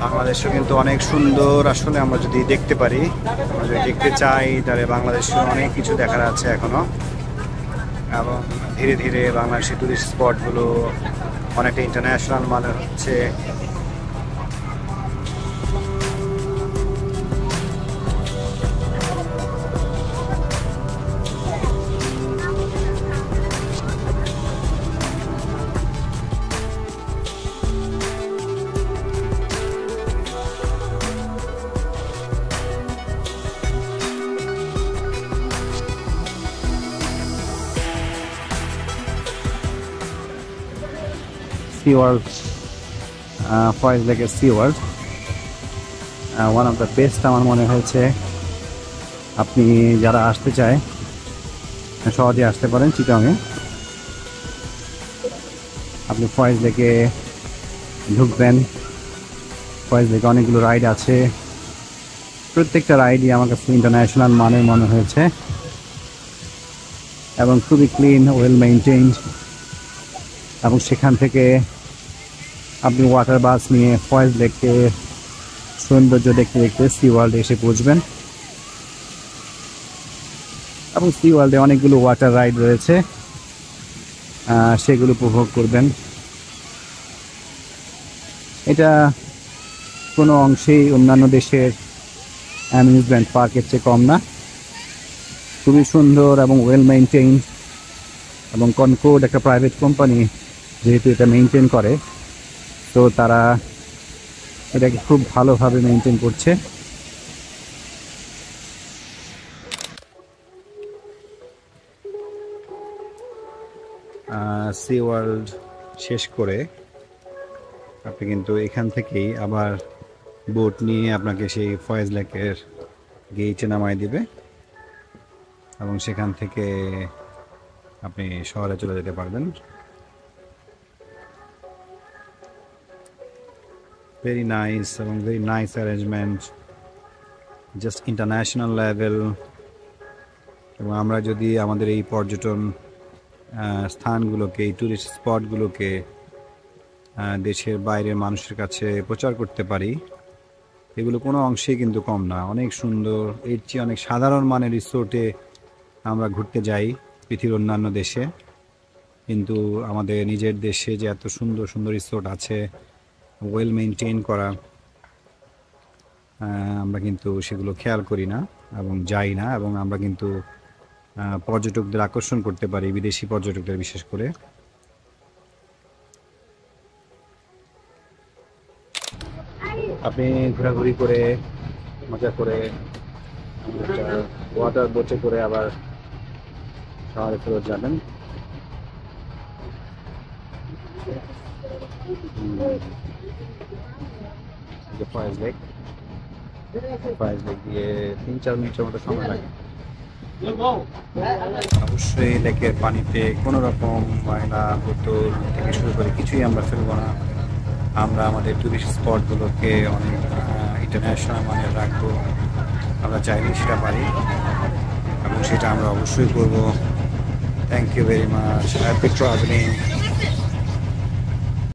বাংলাদেশও কিন্তু অনেক সুন্দর। আসলে আমরা যদি দেখতে পারি, আমরা যদি দেখতে চাই, তাহলে বাংলাদেশে অনেক কিছু দেখার আছে এখনো। এবং ধীরে ধীরে বাংলাদেশের টুরিস্ট স্পটগুলো অনেকটা ইন্টারন্যাশনাল মানের হচ্ছে। Sea World, ফয়েজ লেকের Sea World, one of the best আমার মনে হয়েছে। আপনি যারা আসতে চায় সহজে আসতে পারেন চিটাগাংয়ে। আপনি ফয়েজ লেকে ঢুকবেন। ফয়েজ লেকে অনেকগুলো রাইড আছে, প্রত্যেকটা রাইডই আমার কাছে ইন্টারন্যাশনাল মানের মনে হয়েছে এবং খুবই ক্লিন, ওয়েল মেইনটেইনড। এবং সেখান থেকে আপনি ওয়াটার বাস নিয়ে ফয়েজ লেকে সৌন্দর্য দেখতে দেখতে সি ওয়ার্ল্ডে এসে পৌঁছবেন। এবং সি ওয়ার্ল্ডে অনেকগুলো ওয়াটার রাইড রয়েছে, সেগুলো উপভোগ করবেন। এটা কোনো অংশেই অন্যান্য দেশের অ্যামিউজমেন্ট পার্কের চেয়ে কম না। খুবই সুন্দর এবং ওয়েল মেইনটেইনড, এবং কনকর্ড একটা প্রাইভেট কোম্পানি যেহেতু এটা মেইনটেইন করে, তো তারা এটাকে খুব ভালোভাবে মেইনটেইন করছে। সি ওয়ার্ল্ড শেষ করে আপনি কিন্তু এখান থেকেই আবার বোট নিয়ে আপনাকে সেই ফয়েজ লেকের গেইটে নামায় দিবে এবং সেখান থেকে আপনি শহরে চলে যেতে পারবেন। ভেরি নাইস এবং very nice arrangement, just international level. এবং আমরা যদি আমাদের এই পর্যটন স্থানগুলোকে, এই টুরিস্ট স্পটগুলোকে দেশের বাইরের মানুষের কাছে প্রচার করতে পারি, এগুলো কোনো অংশেই কিন্তু কম না, অনেক সুন্দর। এর চেয়ে অনেক সাধারণ মানের রিসোর্টে আমরা ঘুরতে যাই পৃথিবীর অন্যান্য দেশে, কিন্তু আমাদের নিজের দেশে যে এত সুন্দর সুন্দর রিসোর্ট আছে, ওয়েল মেইনটেইন করা, আমরা কিন্তু সেগুলো খেয়াল করি না এবং যাই না। এবং আমরা কিন্তু পর্যটকদের আকর্ষণ করতে পারি, বিদেশি পর্যটকদের বিশেষ করে। আপনি ঘোরাঘুরি করে মজা করে ওয়াটার বোটে করে আবার শহরে ফেরত যাবেন। ফয়েজ লেক দিয়ে 3-4 মিনিটের মতো সময় লাগে। অবশ্যই লেকের পানিতে কোনো রকম ময়লা বোতল থেকে শুরু করে কিছুই আমরা ফেলবো না। আমরা আমাদের টুরিস্ট স্পটগুলোকে অনেক ইন্টারন্যাশনাল মানের রাখবো। আমরা চাইলে সেটা পারি এবং সেটা আমরা অবশ্যই করবো। Thank you very much, happy travelling.